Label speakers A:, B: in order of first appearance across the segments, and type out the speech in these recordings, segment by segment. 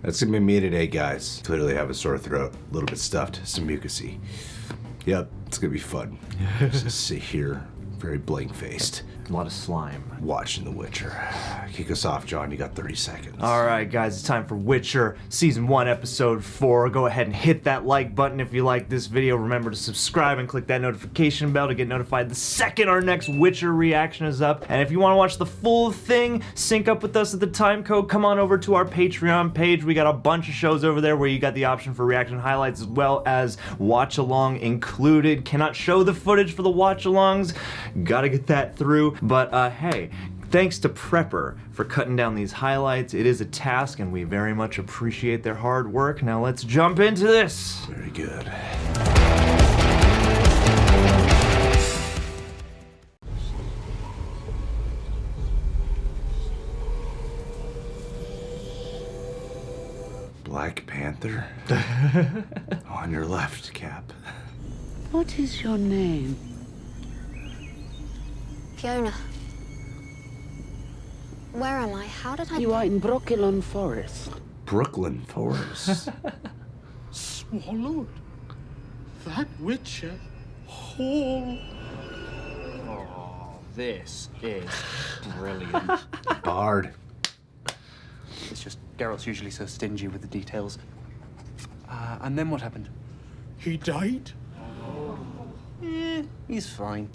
A: That's gonna be me today, guys. Clearly have a sore throat, a little bit stuffed, some mucusy. Yep, it's gonna be fun. Just sit here, very blank-faced.
B: A lot of slime.
A: Watching The Witcher. Kick us off, John. You got 30 seconds.
B: All right, guys, it's time for Witcher Season 1, Episode 4. Go ahead and hit that like button if you like this video. Remember to subscribe and click that notification bell to get notified the second our next Witcher reaction is up. And if you want to watch the full thing, sync up with us at the time code, come on over to our Patreon page. We got a bunch of shows over there where you got the option for reaction highlights as well as watch-along included. Cannot show the footage for the watch-alongs. Gotta get that through. But hey, thanks to Prepper for cutting down these highlights. It is a task and we very much appreciate their hard work. Now let's jump into this.
A: Very good. Black Panther? On your left, Cap.
C: What is your name?
D: Fiona. Where am I? How did I...
C: You are in Brooklyn Forest.
A: Brooklyn Forest.
E: Swallowed that Witcher whole.
F: Oh, this is brilliant.
A: Bard.
F: It's just Geralt's usually so stingy with the details. And then what happened?
E: He died?
F: He's fine.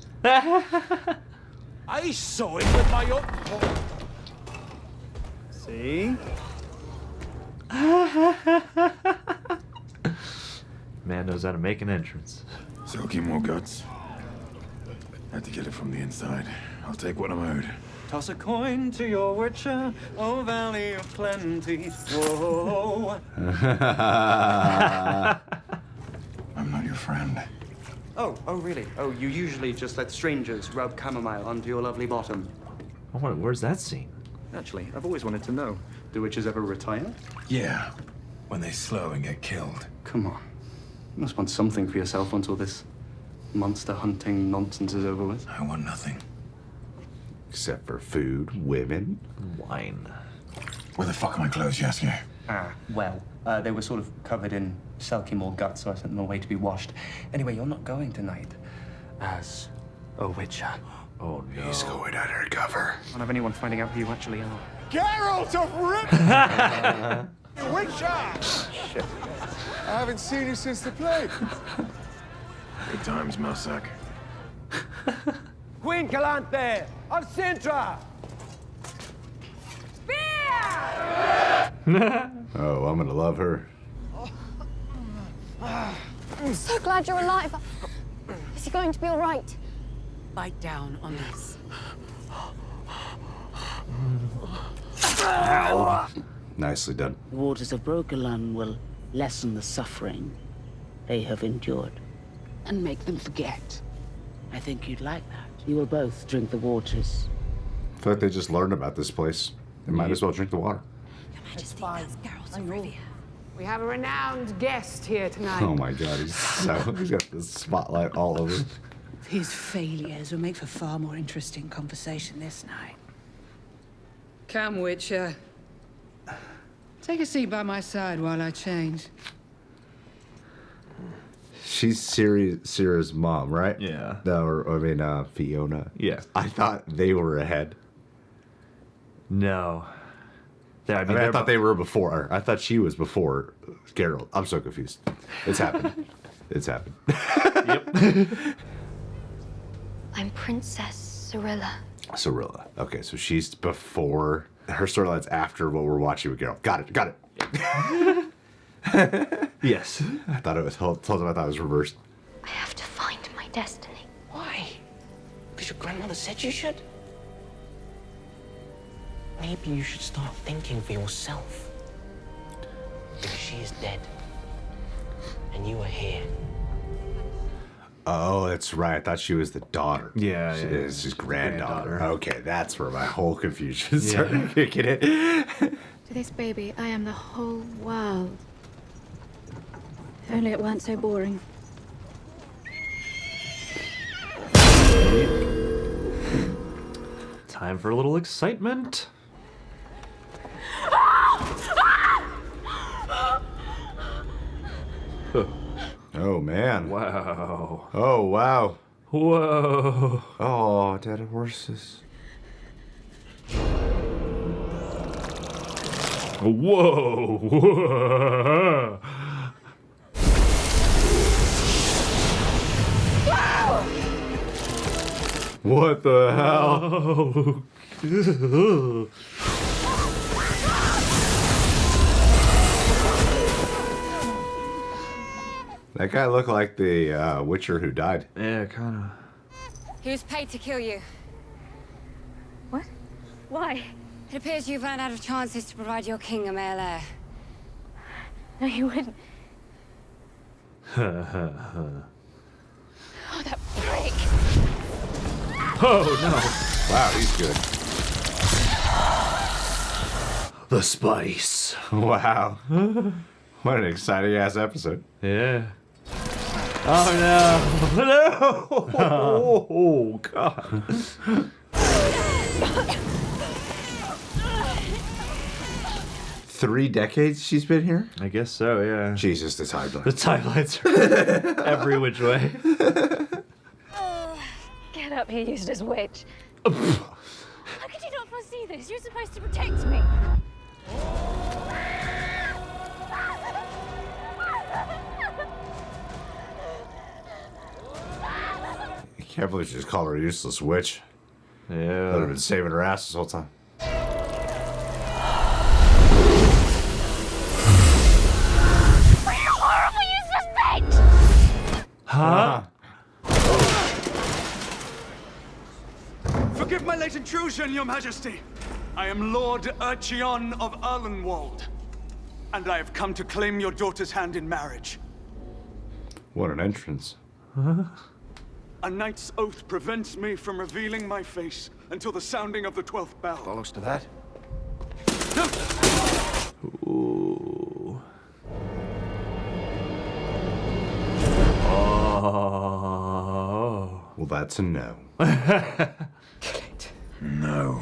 E: I saw it with my own...
F: See?
B: Man knows how to make an entrance.
G: Silky more guts. Had to get it from the inside. I'll take what I'm owed.
F: Toss a coin to your Witcher, oh valley of plenty. Whoa.
G: I'm not your friend.
F: Oh, really? Oh, you usually just let strangers rub chamomile onto your lovely bottom.
B: Where's that scene?
F: Actually, I've always wanted to know. Do witches ever retire?
G: Yeah, when they slow and get killed.
F: Come on. You must want something for yourself until this monster hunting nonsense is over with.
G: I want nothing.
A: Except for food, women,
B: Wine.
G: Where the fuck are my clothes, Jaskier?
F: Well, they were sort of covered in Selkimore guts, so I sent them away to be washed. Anyway, you're not going tonight as a Witcher.
B: Oh no.
A: He's going undercover.
F: Can't have anyone finding out who you actually are.
E: Geralt of Rivia! Witcher!
F: Shit.
E: I haven't seen you since the play.
G: Good times, Mousesack.
E: Queen Calanthe of Sintra!
A: Oh, I'm gonna love her.
D: I'm so glad you're alive. Is he going to be all right?
C: Bite down on this.
A: Nicely done.
C: Waters of Brooklyn will lessen the suffering they have endured and make them forget. I think you'd like that. You will both drink the waters.
A: I feel like they just learned about this place. They might as well drink the water.
H: Your Majesty, that's Geralt of Rivia.
I: We have a renowned guest here tonight.
A: Oh my god, he's got the spotlight all over him.
H: His failures will make for far more interesting conversation this night. Come, Witcher. Take a seat by my side while I change.
A: She's Ciri's mom, right?
B: Yeah.
A: No, Fiona.
B: Yeah.
A: I thought they were ahead.
B: No.
A: I thought they were before her. I thought she was before Geralt. I'm so confused. It's happened. It's happened.
B: Yep.
D: I'm Princess Cirilla.
A: Cirilla. Okay, so she's before. Her storyline's after what we're watching with Geralt. Got it.
B: Yes.
A: I thought it was told him I thought it was reversed.
D: I have to find my destiny.
J: Why? Because your grandmother said you should? Maybe you should start thinking for yourself. Because she is dead. And you are here.
A: Oh, that's right. I thought she was the daughter.
B: Yeah,
A: She
B: yeah,
A: is his granddaughter.
B: granddaughter.
A: Okay, that's where my whole confusion started kicking it.
K: To this baby, I am the whole world. If only it weren't so boring.
B: Time for a little excitement.
A: Oh, man.
B: Wow.
A: Oh, wow.
B: Whoa.
A: Oh, dead horses.
B: Whoa.
A: What the hell? That guy looked like the Witcher who died.
B: Yeah, kind of.
D: He was paid to kill you. What? Why? It appears you've run out of chances to provide your king a male heir. No, you wouldn't. Oh, that prick.
B: Oh, no.
A: Wow, he's good.
B: The spice.
A: Wow. What an exciting ass episode.
B: Yeah. Oh, no. No. Oh, God.
A: 3 decades she's been here?
B: I guess so, yeah.
A: Jesus, the timeline.
B: The timelines are every which way.
D: Get up, you useless witch. How could you not foresee this? You're supposed to protect me.
A: I can't believe she just called her a useless witch.
B: Yeah.
A: Would have been saving her ass this whole time.
D: You horrible useless bitch!
B: Huh?
E: Forgive my late intrusion, Your Majesty. I am Lord Urcheon of Erlenwald, and I have come to claim your daughter's hand in marriage.
A: What an entrance.
E: A knight's oath prevents me from revealing my face until the sounding of the 12th bell.
G: Follows to that?
B: Ooh. Oh.
A: Well, that's a no.
G: Kill it. No.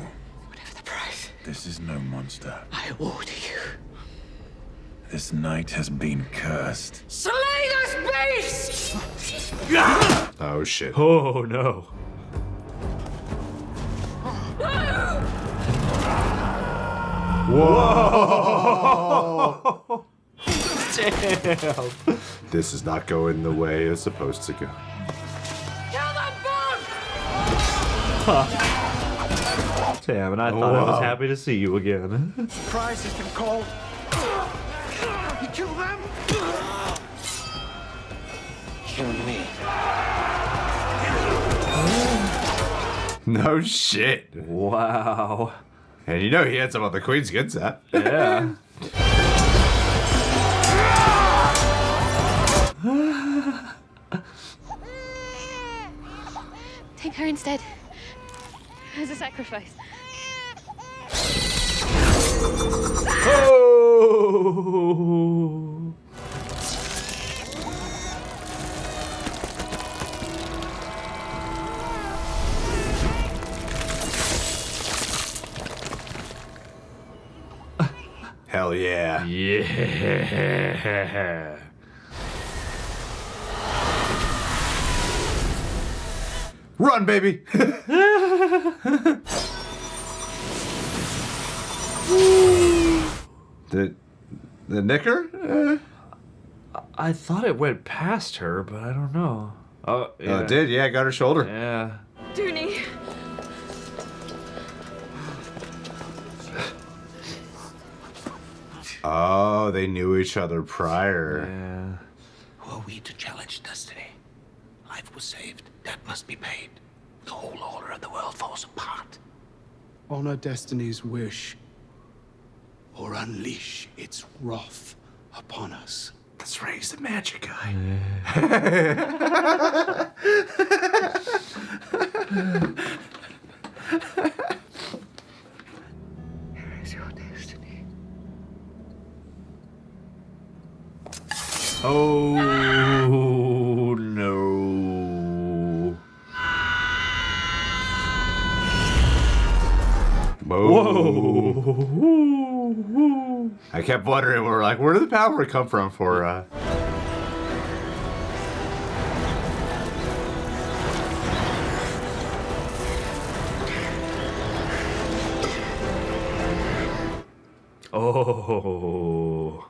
H: Whatever the price,
G: This is no monster.
H: I order you.
G: This night has been cursed.
H: Slay this beast!
A: Oh, shit.
B: Oh, no.
A: Whoa!
B: Damn.
A: This is not going the way it's supposed to go.
H: Kill them both!
B: Damn, and I thought I was happy to see you again.
E: Prize has been called. You kill them?
J: Kill me.
A: No shit.
B: Wow.
A: And you know he had some of the Queen's goods, huh?
B: Yeah.
K: Take her instead. As a sacrifice.
B: Oh!
A: Hell yeah.
B: Yeah.
A: Run, baby! The knicker?
B: I thought it went past her, but I don't know. Oh, yeah.
A: Oh, it did, yeah, got her shoulder.
B: Yeah.
D: Duny.
A: Oh, they knew each other prior.
B: Yeah.
J: Who are we to challenge destiny? Life was saved. That must be paid. The whole order of the world falls apart.
L: Honor destiny's wish, or unleash its wrath upon us.
A: That's right, he's the magic guy.
H: Here is your destiny.
B: Oh, no.
A: Whoa. I kept wondering, we're like, where did the power come from for,
B: Oh.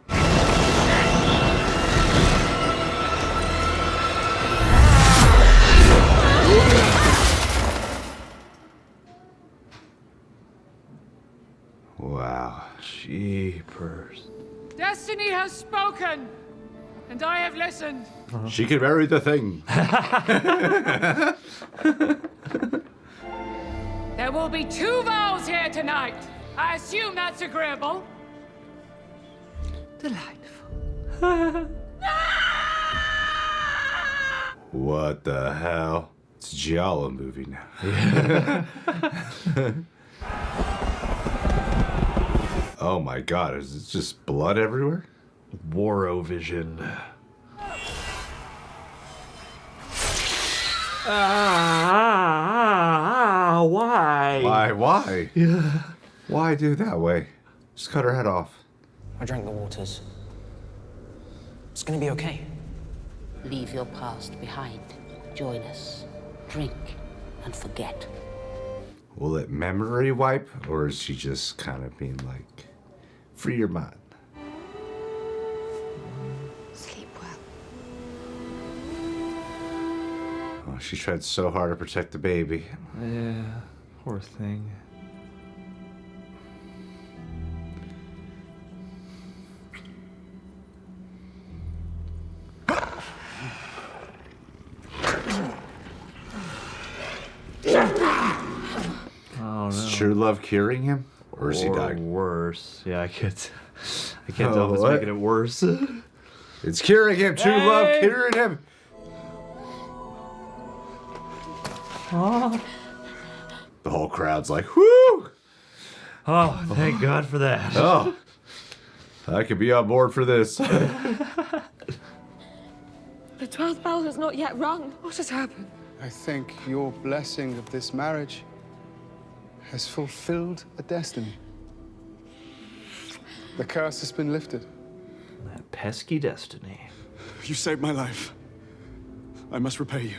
A: Wow.
B: Jeepers.
I: Destiny has spoken, and I have listened.
A: She can marry the thing.
I: There will be 2 vows here tonight. I assume that's agreeable. Delightful.
A: What the hell? It's a Giallo movie now. Oh my god, is it just blood everywhere?
B: Worovision. Why?
A: Why?
B: Yeah.
A: Why do that way? Just cut her head off.
J: I drank the waters. It's gonna be okay.
C: Leave your past behind. Join us. Drink and forget.
A: Will it memory wipe, or is she just kind of being like, free your mind?
D: Sleep well.
A: Oh, she tried so hard to protect the baby.
B: Yeah, poor thing. Oh, no.
A: Is true love curing him? Or is he dying?
B: Worse. Yeah, I can't tell if it's
A: what?
B: making it worse.
A: It's curing him. True love curing him.
B: Oh.
A: The whole crowd's like, whoo!
B: Oh, thank God for that.
A: Oh, I could be on board for this.
M: The 12th bell has not yet rung. What has happened?
L: I think your blessing of this marriage has fulfilled a destiny. The curse has been lifted.
B: That pesky destiny.
E: You saved my life. I must repay you.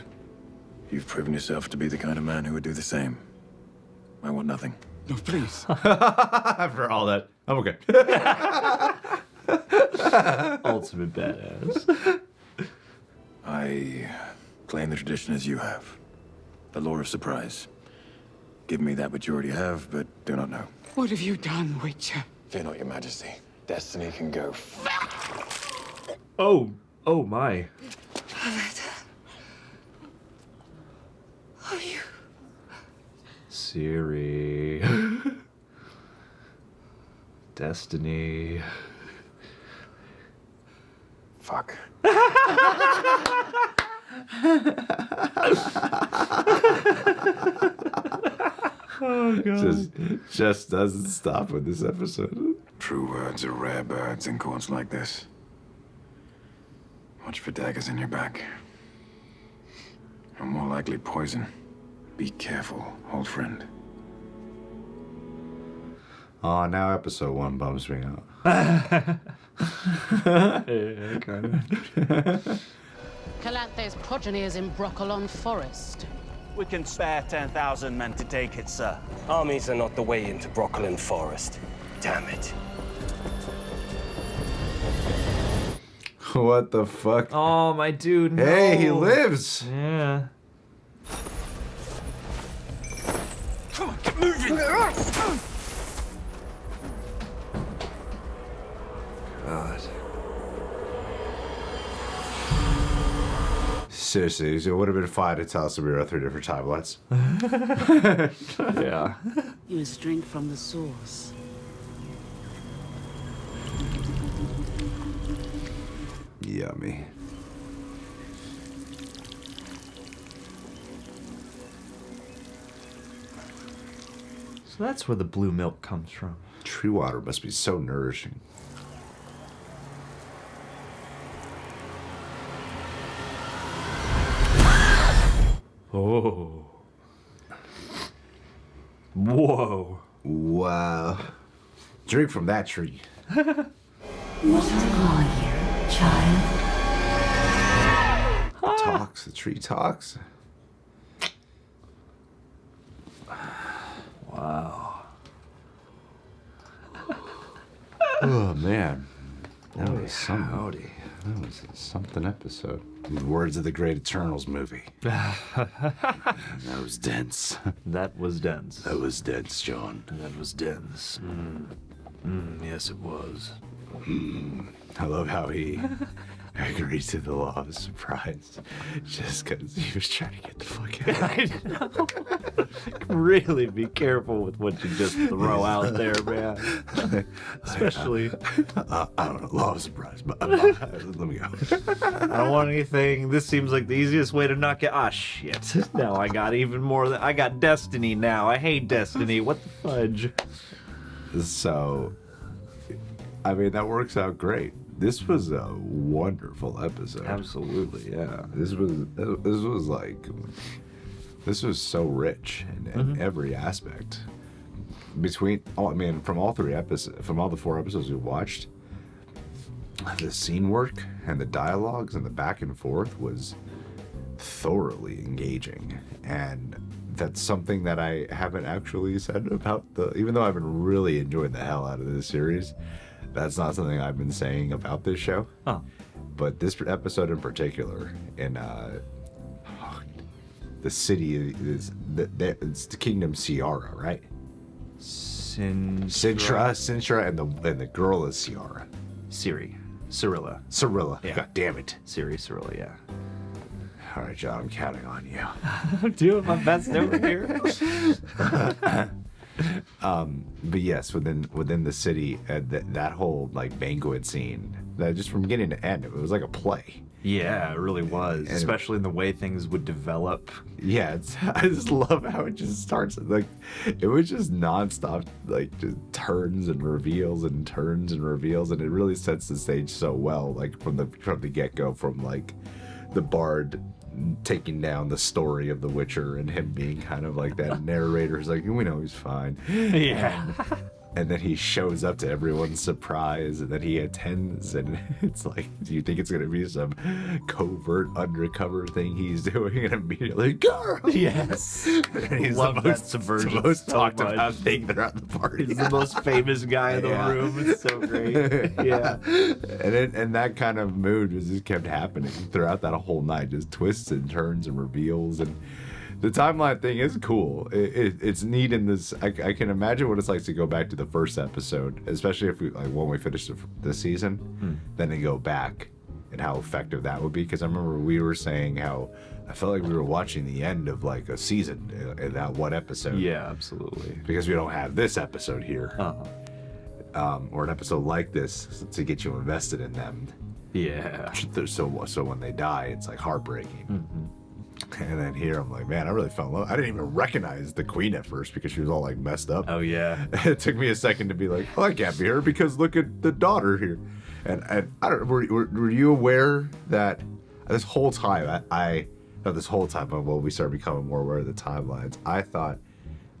G: You've proven yourself to be the kind of man who would do the same. I want nothing.
E: No, please.
A: After all that, I'm okay.
B: Ultimate badass.
G: I claim the tradition as you have. The lore of surprise. Give me that which you already have, but do not know.
H: What have you done, Witcher?
G: Fear not, your majesty. Destiny can go.
B: Oh my.
M: Are you?
B: Ciri. Destiny.
G: Fuck.
B: Oh god.
A: Just doesn't stop with this episode.
G: True words are rare birds in courts like this. Watch for daggers in your back. Or more likely poison. Be careful, old friend.
A: Oh, now episode 1 bums me out.
B: Yeah, kind of.
C: Calanthe's progeny is in Broccolon Forest.
N: We can spare 10,000 men to take it, sir.
J: Armies are not the way into Broccolin Forest. Damn it.
A: What the fuck?
B: Oh, my dude. No.
A: Hey, he lives.
B: Yeah.
N: Come on, get moving!
A: God. Seriously, it would have been fine to tell us we were on 3 different timelines.
B: Yeah.
C: You must drink from the source.
A: Yummy.
B: So that's where the blue milk comes from.
A: Tree water must be so nourishing.
B: Oh. Whoa.
A: Wow. Drink from that tree.
O: What's going on here, child?
A: Talks. The tree talks.
B: Wow.
A: Oh man, that
B: Holy
A: was something.
B: howdy.
A: That was something episode. The words of the Great Eternals movie. That was dense.
B: That was dense.
A: That was dense, John.
B: That was dense. Yes, it was.
A: I love how he agreed to the law of surprise just because he was trying to get the fuck out.
B: I know. Really be careful with what you just throw out there, man. Especially.
A: I don't know, law of surprise, but let me go.
B: I don't want anything. This seems like the easiest way to knock it. Ah, shit. Now I got even more than. I got Destiny now. I hate Destiny. What the fudge?
A: So, I mean, that works out great. This was a wonderful episode.
B: Absolutely, yeah.
A: This was so rich in every aspect. From all the 4 episodes we watched, the scene work and the dialogues and the back and forth was thoroughly engaging. And that's something that I haven't actually said about even though I've been really enjoying the hell out of this series, that's not something I've been saying about this show.
B: Oh.
A: But this episode in particular, in the city it's the kingdom Ciara, right? Sintra, and the girl is Ciara.
B: Ciri. Cirilla.
A: Yeah. God damn it.
B: Ciri, Cirilla, yeah.
A: All right, John, I'm counting on you.
B: I'm doing my best over here.
A: But yes, within the city, that whole like banquet scene, that just from beginning to end, it was like a play.
B: Yeah, it really was,
A: And
B: especially in the way things would develop.
A: Yeah, I just love how it just starts. Like, it was just nonstop, like just turns and reveals, and it really sets the stage so well. Like from the get go, from like the bard taking down the story of The Witcher and him being kind of like that narrator who's like, we know he's fine.
B: Yeah.
A: And then he shows up to everyone's surprise, and then he attends, and it's like, do you think it's gonna be some covert undercover thing he's doing? And immediately, girl,
B: yes,
A: and he's
B: love
A: the
B: that subversion.
A: the most
B: so
A: talked
B: much.
A: about thing throughout the party.
B: He's the most famous guy in the
A: Yeah.
B: room. It's so great. Yeah,
A: and that kind of mood just kept happening throughout that whole night, just twists and turns and reveals. And the timeline thing is cool. It's neat in this. I can imagine what it's like to go back to the first episode, especially if when we finish the season, then to go back and how effective that would be. Because I remember we were saying how I felt like we were watching the end of like a season in that one episode.
B: Yeah, absolutely.
A: Because we don't have this episode here, or an episode like this to get you invested in them.
B: Yeah.
A: So when they die, it's like heartbreaking. And then here, I'm like, man, I really fell in love. I didn't even recognize the queen at first because she was all like messed up.
B: Oh yeah.
A: It took me a second to be like, oh, that can't be her because look at the daughter here. And I don't. Were you aware that this whole time when we started becoming more aware of the timelines, I thought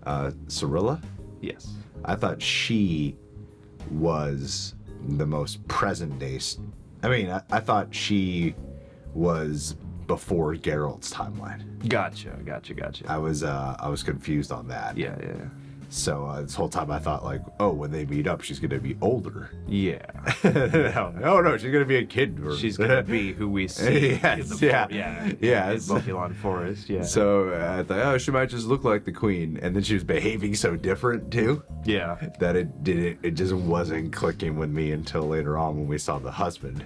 A: Cirilla?
B: Yes.
A: I thought she was the most present day. I thought she was before Geralt's timeline.
B: Gotcha.
A: I was confused on that.
B: Yeah.
A: So this whole time I thought like, oh, when they meet up, she's gonna be older.
B: Yeah.
A: No, she's gonna be a kid.
B: She's gonna be who we see.
A: Yes,
B: in the
A: yeah.
B: In Buckalon Forest. Yeah.
A: So I thought, oh, she might just look like the queen, and then she was behaving so different too.
B: Yeah.
A: That it just wasn't clicking with me until later on when we saw the husband.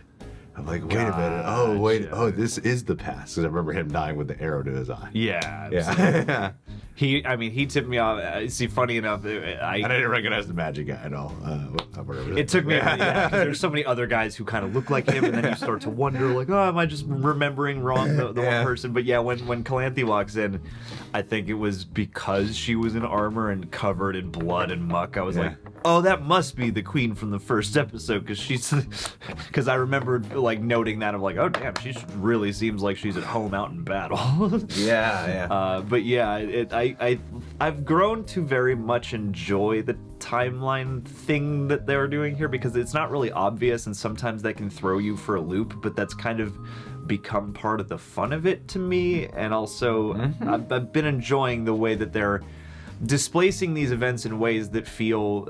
A: I'm like, wait a minute. Oh, wait. Oh, this is the past. Because I remember him dying with the arrow to his eye.
B: Yeah.
A: Yeah.
B: He tipped me off. See, funny enough,
A: I didn't recognize the magic guy at all. Whatever.
B: It took me. Yeah, 'cause there's so many other guys who kind of look like him, and then you start to wonder, like, oh, am I just remembering wrong the one person? But yeah, when Calanthe walks in, I think it was because she was in armor and covered in blood and muck. I was like, oh, that must be the queen from the first episode, because I remember like noting that. I'm like, oh damn, she really seems like she's at home out in battle.
A: Yeah.
B: But yeah, I've grown to very much enjoy the timeline thing that they're doing here because it's not really obvious, and sometimes that can throw you for a loop, but that's kind of become part of the fun of it to me. And also I've been enjoying the way that they're displacing these events in ways that feel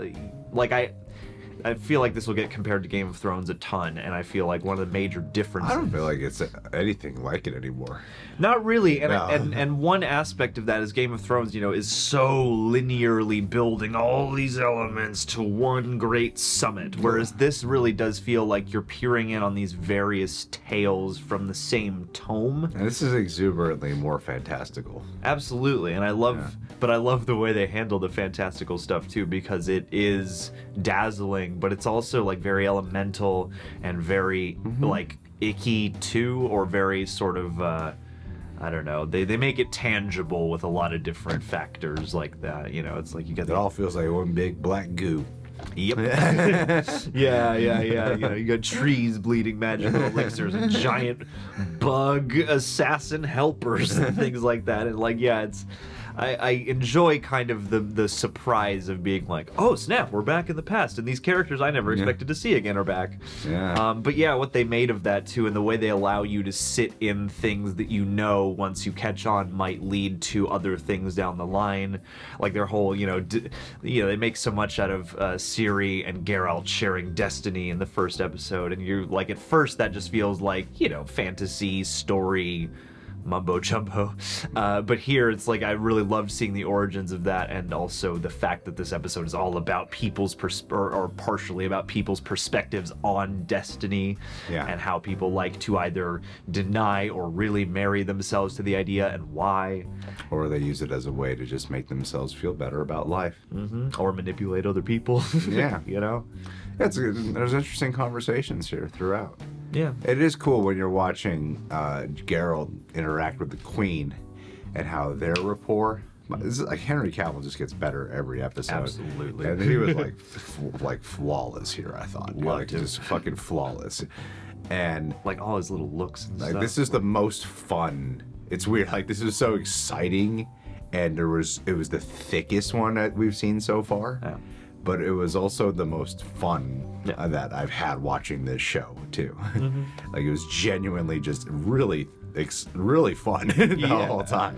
B: like I feel like this will get compared to Game of Thrones a ton, and I feel like one of the major differences.
A: I don't feel like it's anything like it anymore.
B: Not really, and,
A: No.
B: and one aspect of that is Game of Thrones, you know, is so linearly building all these elements to one great summit, whereas this really does feel like you're peering in on these various tales from the same tome.
A: And this is exuberantly more fantastical.
B: Absolutely, and I love, but I love the way they handle the fantastical stuff too, because it is dazzling, but it's also like very elemental and very like icky too, or very sort of I don't know. They make it tangible with a lot of different factors like that. You know, it's like you get
A: It all feels like one big black goo.
B: Yep. yeah. You know, you got trees bleeding magical elixirs and giant bug assassin helpers and things like that. And like, yeah, it's. I enjoy kind of the surprise of being like, oh snap, we're back in the past, and these characters I never expected to see again are back.
A: Yeah.
B: But yeah, what they made of that too, and the way they allow you to sit in things that you know once you catch on might lead to other things down the line, like their whole, you know, they make so much out of Ciri and Geralt sharing destiny in the first episode, and you're like, at first that just feels like, you know, fantasy story mumbo jumbo, but here it's like I really loved seeing the origins of that, and also the fact that this episode is all about people's or partially about people's perspectives on destiny, and how people like to either deny or really marry themselves to the idea, and why,
A: or they use it as a way to just make themselves feel better about life,
B: or manipulate other people.
A: Yeah,
B: you know,
A: there's interesting conversations here throughout.
B: Yeah.
A: It is cool when you're watching Geralt interact with the Queen and how their rapport. This is like Henry Cavill just gets better every episode.
B: Absolutely.
A: And he was like flawless here, I thought.
B: Loved him.
A: Just fucking flawless. And
B: like all his little looks and
A: like
B: stuff.
A: this is the most fun. It's weird. Like this is so exciting, and it was the thickest one that we've seen so far.
B: Yeah.
A: But it was also the most fun that I've had watching this show too. Like it was genuinely just really fun the whole time.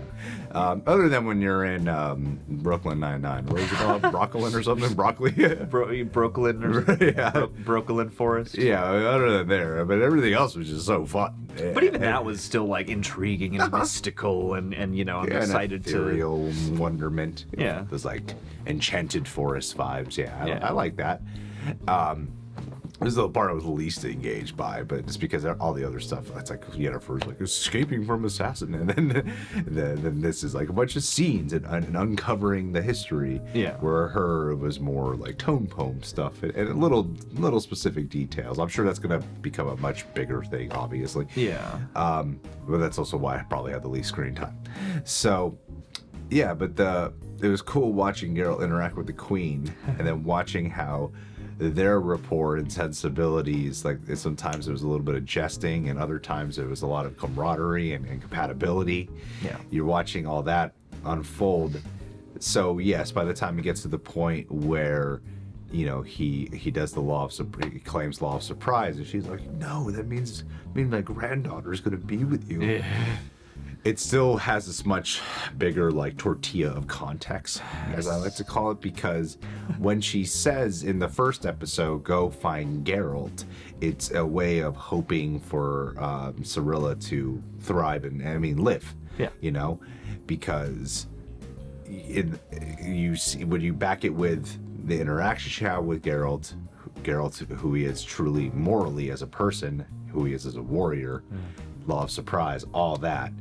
A: Other than when you're in Brooklyn Nine-Nine. What is it called? Brooklyn or something? Broccoli?
B: Brooklyn or Brooklyn Forest.
A: Yeah, other than there. But everything else was just so fun.
B: But even that was still like intriguing and mystical, and you know, I'm excited
A: and ethereal wonderment.
B: Yeah.
A: There's like enchanted forest vibes. Yeah, I like that. This is the part I was least engaged by, but it's because all the other stuff, it's like Yennefer's like escaping from assassin, and then this is like a bunch of scenes and uncovering the history.
B: Yeah.
A: Where it was more like tone poem stuff and little specific details. I'm sure that's gonna become a much bigger thing, obviously.
B: Yeah.
A: But that's also why I probably had the least screen time. So, yeah, but it was cool watching Geralt interact with the Queen, and then watching how their rapport and sensibilities, like sometimes it was a little bit of jesting, and other times it was a lot of camaraderie and compatibility.
B: Yeah.
A: You're watching all that unfold. So yes, by the time he gets to the point where, you know, he does the he claims law of surprise, and she's like, no, that means my granddaughter is going to be with you.
B: Yeah.
A: It still has this much bigger like tortilla of context, as I like to call it, because when she says in the first episode, go find Geralt, it's a way of hoping for Cirilla to thrive and live.
B: Yeah.
A: You know, because you see when you back it with the interaction she had with Geralt, who he is truly morally as a person, who he is as a warrior, law of surprise, all that.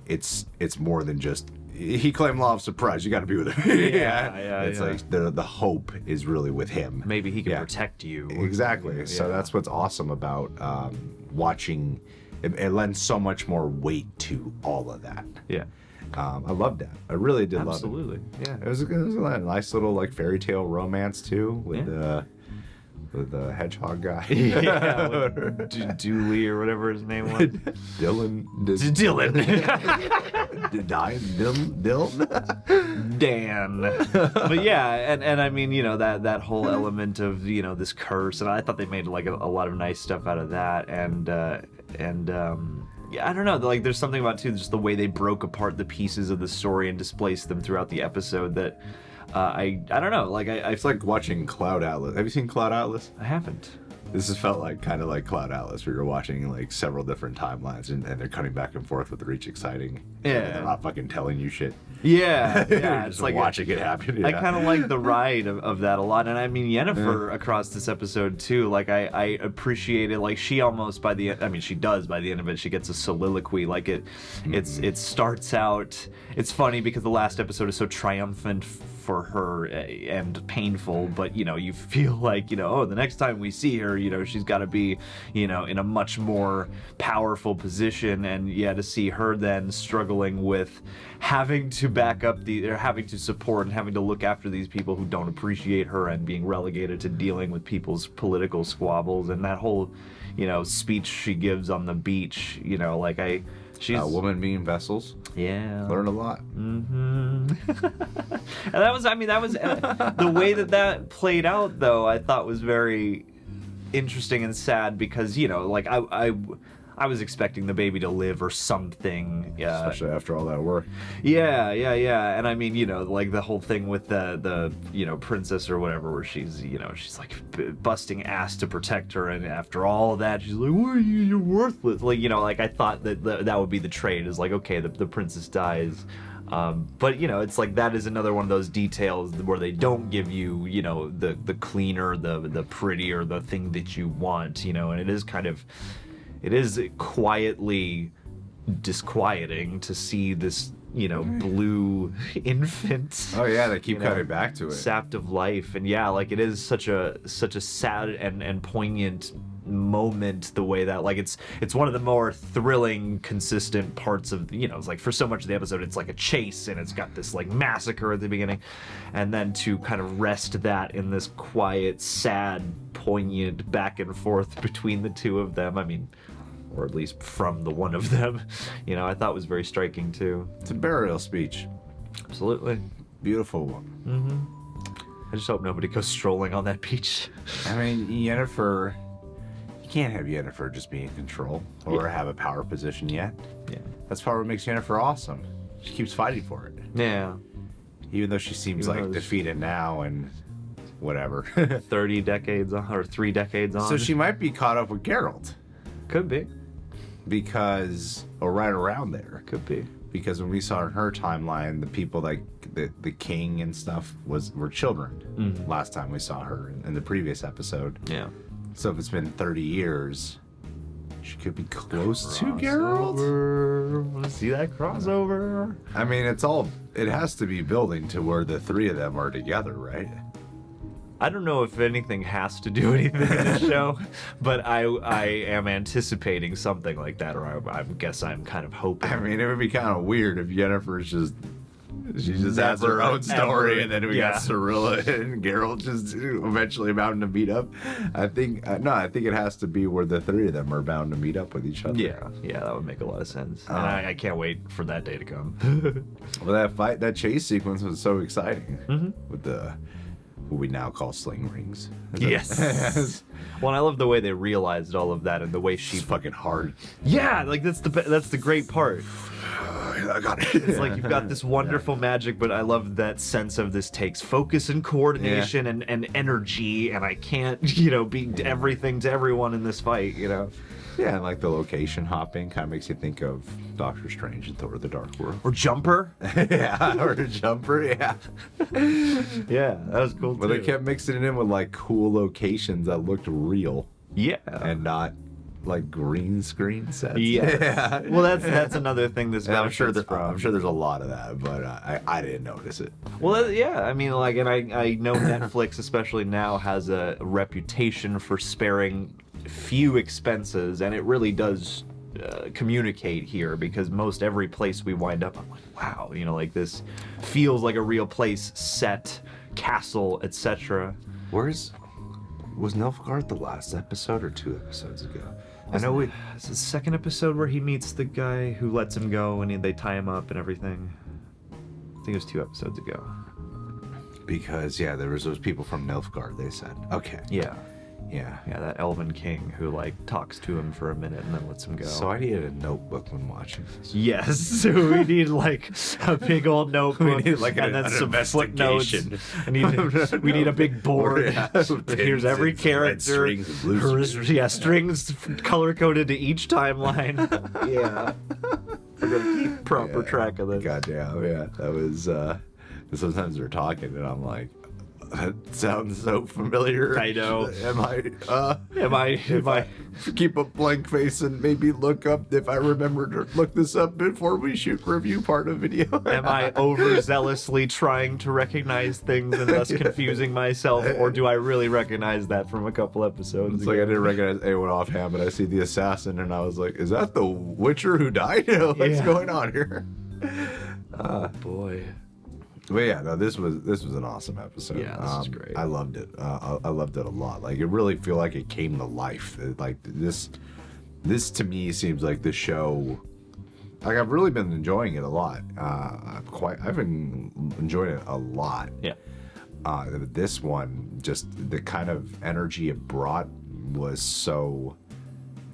A: It's more than just he claimed law of surprise. You got to be with him. It's like the hope is really with him.
B: Maybe he can protect you.
A: Exactly. So that's what's awesome about watching. It lends so much more weight to all of that.
B: Yeah.
A: I loved that. I really did love it.
B: Absolutely. Yeah.
A: It was a nice little like fairy tale romance too with the hedgehog guy.
B: Yeah, Duly or whatever his name was.
A: Dylan.
B: Dan. But yeah, and I mean, you know, that whole element of, you know, this curse, and I thought they made like a lot of nice stuff out of that, and yeah, I don't know, like there's something about too just the way they broke apart the pieces of the story and displaced them throughout the episode that I don't know, like
A: it's like watching Cloud Atlas. Have you seen Cloud Atlas?
B: I haven't.
A: This has felt like kind of like Cloud Atlas, where you're watching like several different timelines and they're cutting back and forth with each exciting.
B: Yeah.
A: They're not fucking telling you shit.
B: Yeah,
A: You're
B: it's
A: just
B: like
A: watching it happen.
B: I
A: Yeah.
B: kind of like the ride of that a lot, and I mean Yennefer across this episode too. Like I appreciated, like she almost by the end, I mean she does by the end of it, she gets a soliloquy. Like it starts out. It's funny because the last episode is so triumphant for her and painful, but you know, you feel like, you know, oh, the next time we see her, you know, she's got to be, you know, in a much more powerful position, and yeah, to see her then struggling with having to back up or having to support and having to look after these people who don't appreciate her and being relegated to dealing with people's political squabbles, and that whole, you know, speech she gives on the beach, you know, like she's
A: a woman being vessels.
B: Yeah.
A: Learn a lot.
B: Mm-hmm. And that was, I mean, that was the way that played out, though, I thought was very interesting and sad because, you know, like I was expecting the baby to live or something. Yeah.
A: Especially after all that work.
B: Yeah. And I mean, you know, like the whole thing with the you know, princess or whatever, where she's, you know, she's like busting ass to protect her, and after all that, she's like, "What are you? You're worthless." Like, you know, like I thought that would be the trade, is like, okay, the princess dies. But you know, it's like that is another one of those details where they don't give you, you know, the cleaner, the prettier, the thing that you want, you know, and it is quietly disquieting to see this, you know, blue infant.
A: Oh yeah, they keep cutting back to it.
B: Sapped of life, and yeah, like it is such a sad and poignant moment, the way that, like, it's one of the more thrilling, consistent parts of, you know, it's like for so much of the episode it's like a chase and it's got this like massacre at the beginning, and then to kind of rest that in this quiet, sad, poignant back and forth between the two of them, I mean, or at least from the one of them, you know, I thought was very striking too.
A: It's a burial speech.
B: Absolutely.
A: Beautiful one.
B: Mm-hmm. I just hope nobody goes strolling on that beach.
A: I mean, Yennefer, you can't have Yennefer just be in control or have a power position yet.
B: Yeah.
A: That's part of what makes Yennefer awesome. She keeps fighting for it.
B: Yeah.
A: Even though she seems like defeated now and whatever.
B: 30 decades on, or 3 decades on.
A: So she might be caught up with Geralt.
B: Could be.
A: Because, or right around there.
B: Could be.
A: Because when we saw in her timeline, the people like the king and stuff were children. Last time we saw her in the previous episode.
B: Yeah.
A: So if it's been 30 years, she could be close to Geralt.
B: Want to see that crossover?
A: I mean, it has to be building to where the three of them are together, right?
B: I don't know if anything has to do anything in this show, but I am anticipating something like that, or I guess I'm kind of hoping.
A: I mean, it would be kind of weird if Yennefer's she just has her own story, and then we got Cirilla and Geralt just eventually bound to meet up. I think it has to be where the three of them are bound to meet up with each other.
B: Yeah, that would make a lot of sense. And I can't wait for that day to come.
A: Well, that chase sequence was so exciting with what we now call sling rings.
B: Yes. Well, and I love the way they realized all of that, and the way she's
A: fucking hard.
B: Yeah, like that's the great part.
A: I got it.
B: It's like you've got this wonderful magic, but I love that sense of this takes focus and coordination and energy, and I can't, you know, be everything to everyone in this fight, you know.
A: Yeah, and like the location hopping kind of makes you think of Doctor Strange and Thor: The Dark World.
B: Or Jumper.
A: Yeah, or Jumper, yeah.
B: Yeah, that was cool
A: But
B: too.
A: they kept mixing it in with like cool locations that looked real.
B: Yeah.
A: And not like green screen sets.
B: Yes.
A: Yeah.
B: Well, that's another thing this
A: I'm sure
B: benefits
A: there's a lot of that, but I didn't notice it.
B: Well, yeah, I mean, like, and I know Netflix, especially now, has a reputation for sparing few expenses, and it really does communicate here, because most every place we wind up, I'm like, wow, you know, like this feels like a real place, set, castle, etc.
A: Was Nilfgaard the last episode or 2 episodes ago?
B: I know it's the second episode where he meets the guy who lets him go and they tie him up and everything. I think it was 2 episodes ago.
A: Because, yeah, there was those people from Nilfgaard, they said. Okay.
B: Yeah.
A: Yeah.
B: Yeah, that elven king who like talks to him for a minute and then lets him go.
A: So I needed a notebook when watching this.
B: Yes, so we need like a big old notebook
A: need, like,
B: and then some footnotes.
A: investigation.
B: We need a big board. Here's every character. Strings color coded to each timeline. Yeah. We're gonna keep proper track of this.
A: Goddamn, yeah. That was sometimes they're talking and I'm like, that sounds so familiar.
B: I know.
A: Am I keep a blank face and maybe look up if I remember to look this up before we shoot review part of video?
B: Am I overzealously trying to recognize things and thus confusing myself, or do I really recognize that from a couple episodes
A: It's
B: ago?
A: like I didn't recognize anyone offhand, but I see the assassin and I was like, is that the Witcher who died? What's going on here?
B: Oh boy.
A: But yeah, no, this was an awesome episode.
B: Yeah, this is great.
A: I loved it. I loved it a lot. Like, it really feel like it came to life. Like this to me seems like the show. Like, I've really been enjoying it a lot. I've been enjoying it a lot.
B: Yeah.
A: This one, just the kind of energy it brought was so.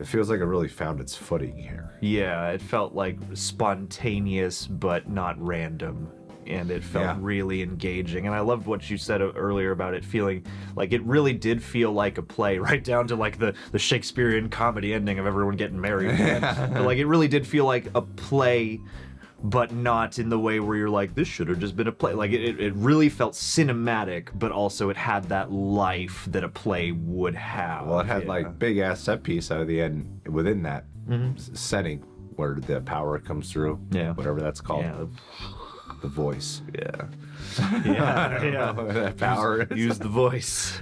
A: It feels like it really found its footing here.
B: Yeah, it felt like spontaneous but not random. And it felt really engaging. And I loved what you said earlier about it feeling like it really did feel like a play, right down to like the Shakespearean comedy ending of everyone getting married. But like it really did feel like a play, but not in the way where you're like, this should have just been a play. Like it really felt cinematic, but also it had that life that a play would have.
A: Well, it had like big ass set piece out of the end within that setting where the power comes through.
B: Yeah.
A: Whatever that's called.
B: Yeah.
A: The voice.
B: Yeah.
A: That power.
B: Use the voice.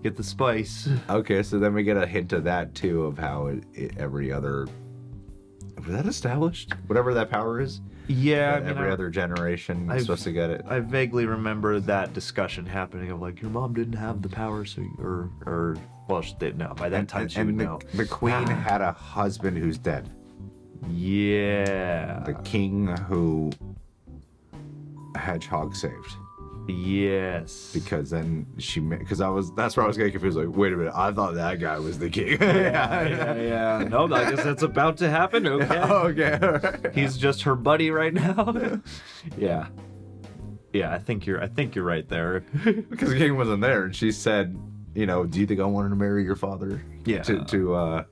B: Get the spice.
A: Okay, so then we get a hint of that too, of how every other. Was that established? Whatever that power is?
B: Yeah.
A: Every other generation is supposed to get it.
B: I vaguely remember that discussion happening of like, your mom didn't have the power, so or well, she didn't know. By that time, she would know.
A: The queen had a husband who's dead.
B: Yeah.
A: The king who hedgehog saved.
B: Yes.
A: Because then that's where I was getting confused. Like, wait a minute, I thought that guy was the king.
B: Yeah. No, I guess that's about to happen. Okay.
A: Okay. All right.
B: He's just her buddy right now. Yeah. Yeah, I think you're right there.
A: Because the king wasn't there, and she said, you know, do you think I wanted to marry your father?
B: Yeah.
A: To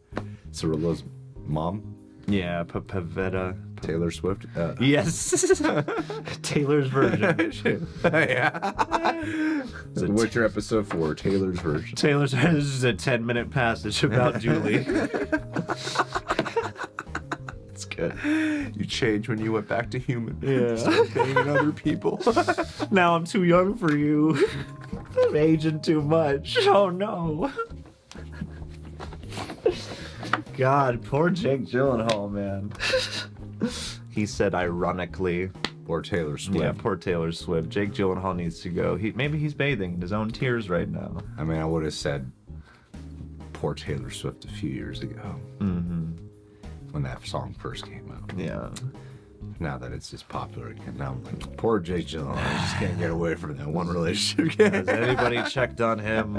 A: Cirilla's mom.
B: Yeah, Pavetta.
A: Taylor Swift.
B: Yes. Taylor's version.
A: Yeah. The Witcher episode 4, Taylor's version.
B: Taylor's version. This is a 10-minute passage about Julie. It's good.
A: You changed when you went back to human.
B: Yeah.
A: Started banging other people.
B: Now I'm too young for you. I'm aging too much. Oh no. God, poor Jake Gyllenhaal, man. He said ironically.
A: Poor Taylor Swift.
B: Yeah, poor Taylor Swift. Jake Gyllenhaal needs to go. Maybe he's bathing in his own tears right now.
A: I mean, I would have said poor Taylor Swift a few years ago.
B: Mm-hmm.
A: When that song first came out.
B: Yeah.
A: Now that it's just popular again, now I'm like, poor Jake Gyllenhaal. I just can't get away from that one relationship again.
B: Has anybody checked on him?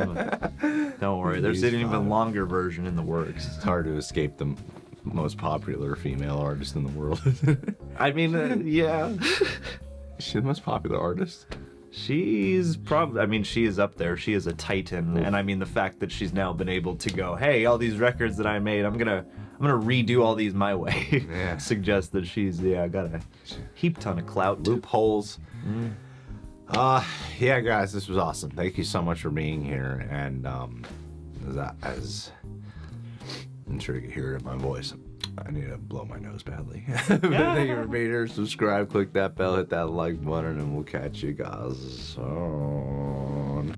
B: Don't worry, there's an even longer version in the works.
A: It's hard to escape the most popular female artist in the world.
B: I mean, yeah.
A: Is she the most popular artist?
B: She's probably, I mean, she is up there. She is a titan. And I mean, the fact that she's now been able to go, hey, all these records that I made, I'm gonna redo all these my way.
A: Yeah.
B: Suggests that she's, got a heap ton of clout.
A: Loopholes. Yeah, guys, this was awesome. Thank you so much for being here. And as I'm sure you can hear it in my voice, I need to blow my nose badly. Thank you for being here. Subscribe, click that bell, hit that like button, and we'll catch you guys soon.